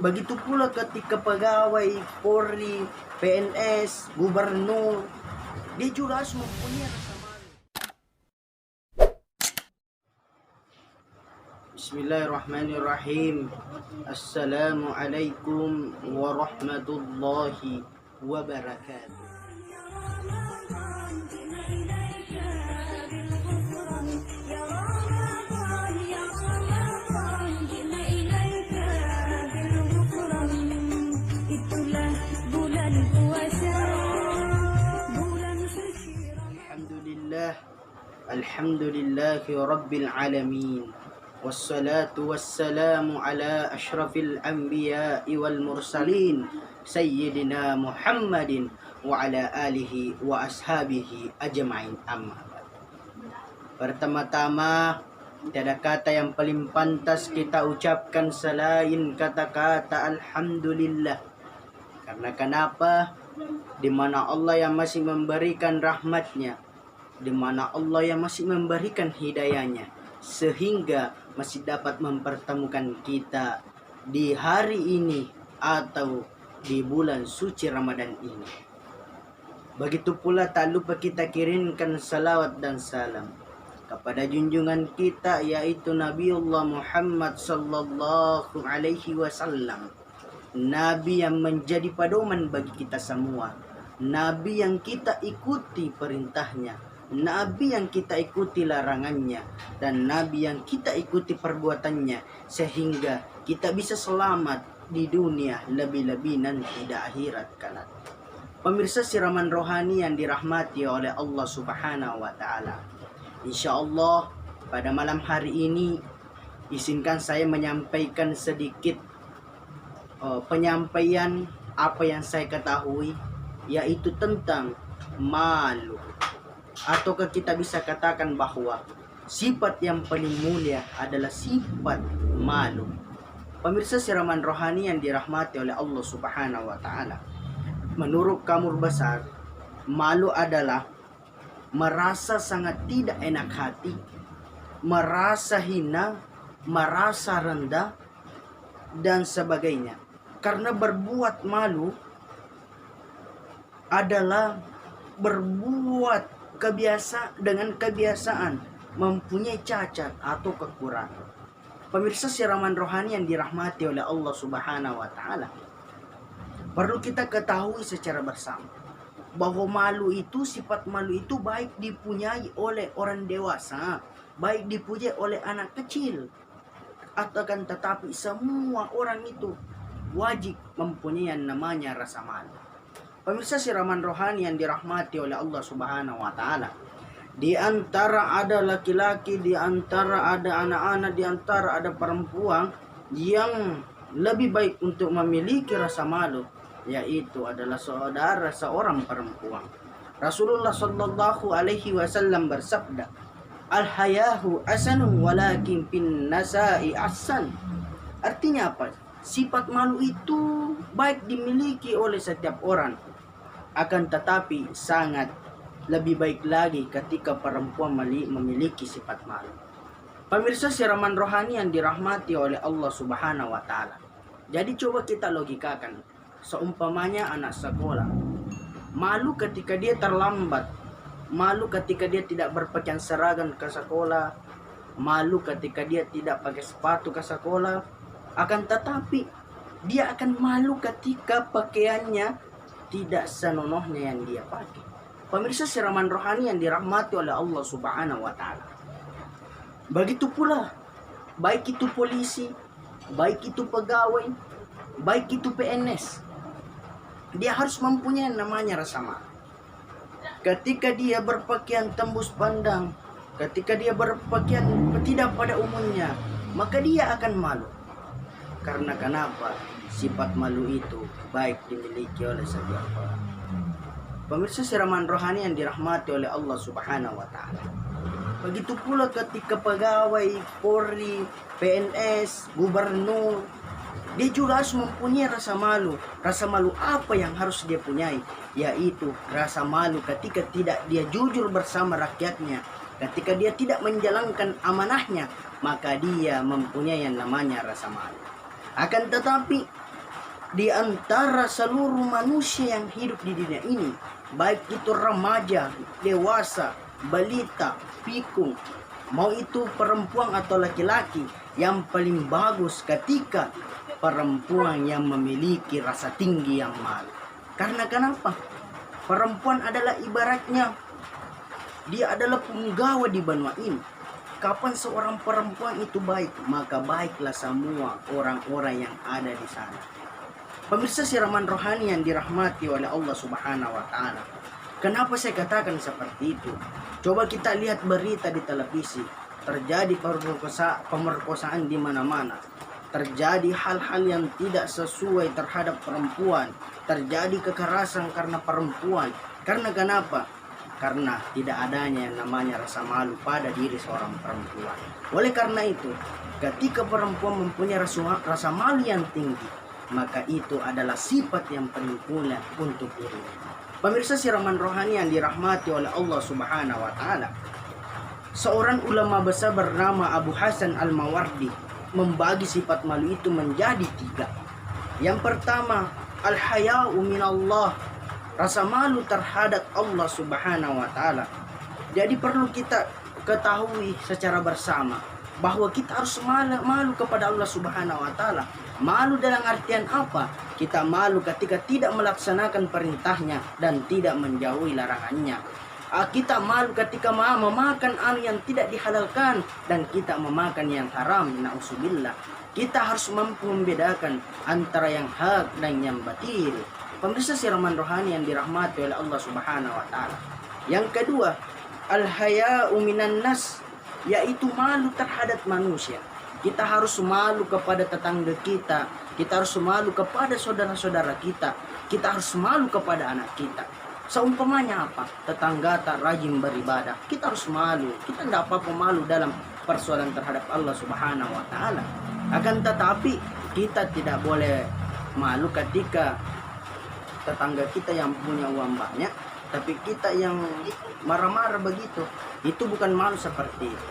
Begitu pula ketika pegawai Polri, PNS, gubernur, dia juga harus mempunyai rasa malu. Bismillahirrahmanirrahim. Assalamualaikum warahmatullahi wabarakatuh. Alhamdulillahi Rabbil Alamin. Wassalatu wassalamu ala ashrafil anbiya'i wal mursalin Sayyidina Muhammadin wa ala alihi wa ashabihi ajma'in, amma ba'd. Pertama-tama, tiada kata yang paling pantas kita ucapkan selain kata-kata Alhamdulillah. Karena kenapa? Di mana Allah yang masih memberikan rahmatnya, di mana Allah yang masih memberikan hidayahnya, sehingga masih dapat mempertemukan kita di hari ini atau di bulan suci Ramadan ini. Begitu pula tak lupa kita kirimkan salawat dan salam kepada junjungan kita, yaitu Nabiullah Muhammad sallallahu alaihi wasallam. Nabi yang menjadi pedoman bagi kita semua, Nabi yang kita ikuti perintahnya, Nabi yang kita ikuti larangannya, dan Nabi yang kita ikuti perbuatannya, sehingga kita bisa selamat di dunia, lebih-lebih nanti di akhirat kelak. Pemirsa siraman rohani yang dirahmati oleh Allah Subhanahu wa Ta'ala, insya Allah pada malam hari ini izinkan saya menyampaikan sedikit penyampaian apa yang saya ketahui, yaitu tentang malu. Ataukah kita bisa katakan bahwa sifat yang paling mulia adalah sifat malu. Pemirsa siraman rohani yang dirahmati oleh Allah Subhanahu wa Ta'ala, menurut Kamus Besar, malu adalah merasa sangat tidak enak hati, merasa hina, merasa rendah, dan sebagainya. Karena berbuat malu adalah berbuat dengan kebiasaan mempunyai cacat atau kekurangan. Pemirsa siraman rohani yang dirahmati oleh Allah Subhanahu wa Ta'ala, perlu kita ketahui secara bersama bahwa sifat malu itu baik dipunyai oleh orang dewasa, baik dipunyai oleh anak kecil, akan tetapi semua orang itu wajib mempunyai yang namanya rasa malu. Pemirsa siraman rohani yang dirahmati oleh Allah Subhanahu wa Ta'ala, di antara ada laki-laki, di antara ada anak-anak, di antara ada perempuan yang lebih baik untuk memiliki rasa malu, yaitu adalah seorang perempuan. Rasulullah sallallahu alaihi wasallam bersabda, al-hayahu asanun walakin fin nasa'i asan. Artinya apa? Sifat malu itu baik dimiliki oleh setiap orang, akan tetapi sangat lebih baik lagi ketika perempuan memiliki sifat malu. Pemirsa siraman rohani yang dirahmati oleh Allah Subhanahu wa Ta'ala, jadi coba kita logikakan, seumpamanya anak sekolah malu ketika dia terlambat, malu ketika dia tidak berpakaian seragam ke sekolah, malu ketika dia tidak pakai sepatu ke sekolah, akan tetapi dia akan malu ketika pakaiannya tidak senonohnya yang dia pakai. Pemirsa siraman rohani yang dirahmati oleh Allah Subhanahu wa Ta'ala, begitu pula baik itu polisi, baik itu pegawai, baik itu PNS, dia harus mempunyai namanya rasa malu. Ketika dia berpakaian tembus pandang, ketika dia berpakaian tidak pada umumnya, maka dia akan malu. Karena kenapa? Sifat malu itu baik dimiliki oleh setiap orang. Pemirsa siraman rohani yang dirahmati oleh Allah Subhanahu wa Ta'ala, begitu pula ketika pegawai Polri, PNS, gubernur, dia juga harus mempunyai rasa malu. Rasa malu apa yang harus dia punyai? Yaitu rasa malu ketika tidak dia jujur bersama rakyatnya, ketika dia tidak menjalankan amanahnya, maka dia mempunyai yang namanya rasa malu. Akan tetapi di antara seluruh manusia yang hidup di dunia ini, baik itu remaja, dewasa, balita, pikun, mau itu perempuan atau laki-laki, yang paling bagus ketika perempuan yang memiliki rasa tinggi yang malu. Karena kenapa? Perempuan adalah ibaratnya dia adalah punggawa di benua ini. Kapan seorang perempuan itu baik, maka baiklah semua orang-orang yang ada di sana. Pemirsa siraman rohani yang dirahmati oleh Allah Subhanahu wa taala. Kenapa saya katakan seperti itu? Coba kita lihat berita di televisi. Terjadi pemerkosaan di mana-mana. Terjadi hal-hal yang tidak sesuai terhadap perempuan. Terjadi kekerasan karena perempuan. Karena kenapa? Karena tidak adanya yang namanya rasa malu pada diri seorang perempuan. Oleh karena itu, ketika perempuan mempunyai rasa malu yang tinggi, maka itu adalah sifat yang paling mulia untuk dirinya. Pemirsa siraman rohani yang dirahmati oleh Allah Subhanahu wa taala. Seorang ulama besar bernama Abu Hasan Al-Mawardi membagi sifat malu itu menjadi 3. Yang pertama, al-haya'u minallah, rasa malu terhadap Allah Subhanahu wa taala. Jadi perlu kita ketahui secara bersama bahwa kita harus malu kepada Allah Subhanahu wa taala. Malu dalam artian apa? Kita malu ketika tidak melaksanakan perintahnya dan tidak menjauhi larangannya. Kita malu ketika memakan yang tidak dihalalkan dan kita memakan yang haram. Na'udzubillah. Kita harus mampu membedakan antara yang hak dan yang batil. Pemirsa siraman rohani yang dirahmati oleh Allah Subhanahu wa taala. Yang kedua, al-haya'u minan nas, yaitu malu terhadap manusia. Kita harus malu kepada tetangga kita, kita harus malu kepada saudara-saudara kita, kita harus malu kepada anak kita. Seumpamanya apa? Tetangga tak rajin beribadah, kita harus malu. Kita tidak apa-apa malu dalam persoalan terhadap Allah Subhanahu wa taala. Akan tetapi kita tidak boleh malu ketika tetangga kita yang punya uang banyak, tapi kita yang marah-marah begitu. Itu bukan malu seperti itu.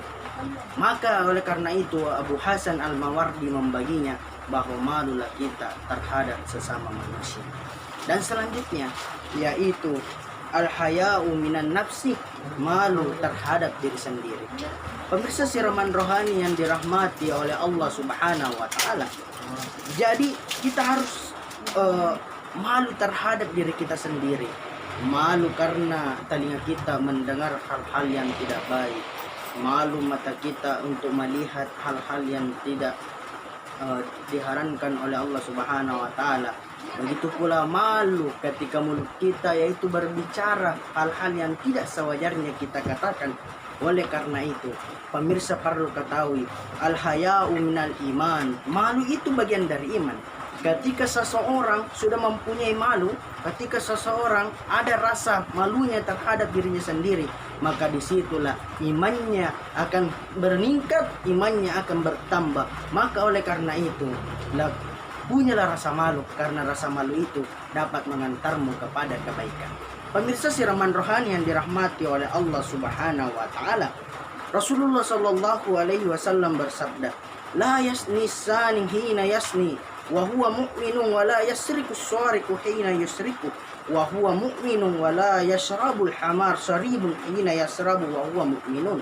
Maka oleh karena itu Abu Hasan Al-Mawardi membaginya bahwa malulah kita terhadap sesama manusia. Dan selanjutnya yaitu al-haya'u minan nafsi, malu terhadap diri sendiri. Pemirsa siraman rohani yang dirahmati oleh Allah Subhanahu wa taala. Jadi kita harus malu terhadap diri kita sendiri. Malu karena telinga kita mendengar hal-hal yang tidak baik. Malu mata kita untuk melihat hal-hal yang tidak diharamkan oleh Allah Subhanahu wa taala. Begitu pula malu ketika mulut kita yaitu berbicara hal-hal yang tidak sewajarnya kita katakan. Oleh karena itu, pemirsa perlu ketahui, al-haya'u minal iman. Malu itu bagian dari iman. Ketika seseorang sudah mempunyai malu, ketika seseorang ada rasa malunya terhadap dirinya sendiri, maka disitulah imannya akan meningkat, imannya akan bertambah. Maka oleh karena itu, punyalah rasa malu, karena rasa malu itu dapat mengantarmu kepada kebaikan. Pemirsa siraman rohani yang dirahmati oleh Allah Subhanahu wa taala. Rasulullah sallallahu alaihi wasallam bersabda, "La yasni sani hina yasni wa huwa mu'minun wa la yasriku as-sariqu hina yusriku wa huwa mu'minun wa la yashrabul hamar syaribun hina yasrabu wa huwa mu'minun."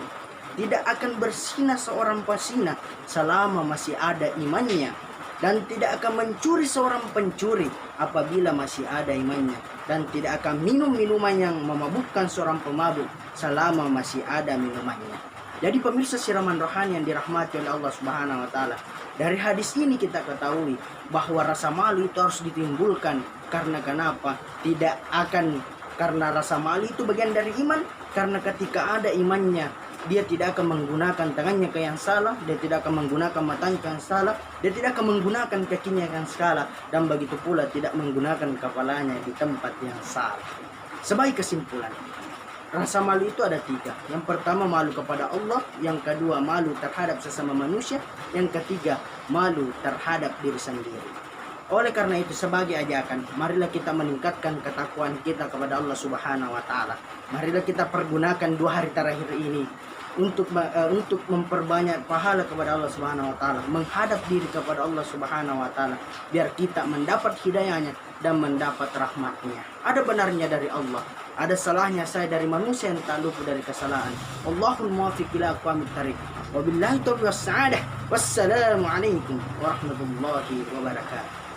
Tidak akan bersinah seorang pesina selama masih ada imannya, dan tidak akan mencuri seorang pencuri apabila masih ada imannya, dan tidak akan minum minuman yang memabukkan seorang pemabuk selama masih ada minumannya. Jadi pemirsa siraman rohani yang dirahmati oleh Allah Subhanahu wa taala, dari hadis ini kita ketahui bahwa rasa malu itu harus ditimbulkan. Karena kenapa? Tidak akan, karena rasa malu itu bagian dari iman. Karena ketika ada imannya, dia tidak akan menggunakan tangannya ke yang salah, dia tidak akan menggunakan matanya ke yang salah, dia tidak akan menggunakan kakinya ke yang salah, dan begitu pula tidak menggunakan kepalanya di tempat yang salah. Sebagai kesimpulan, rasa malu itu ada 3. Yang pertama malu kepada Allah, yang kedua malu terhadap sesama manusia, yang ketiga malu terhadap diri sendiri. Oleh karena itu, sebagai ajakan, marilah kita meningkatkan ketakwaan kita kepada Allah Subhanahu wa taala. Marilah kita pergunakan 2 hari terakhir ini untuk memperbanyak pahala kepada Allah Subhanahu wa taala, menghadap diri kepada Allah Subhanahu wa taala, biar kita mendapat hidayahnya dan mendapat rahmatnya. Ada benarnya dari Allah, ada salahnya saya dari manusia yang tak luput dari kesalahan. Allahul muwaffiq ila aqwamit thariq. Wabillahi taufiq was-sa'adah. Wassalamu alaikum warahmatullahi wabarakatuh.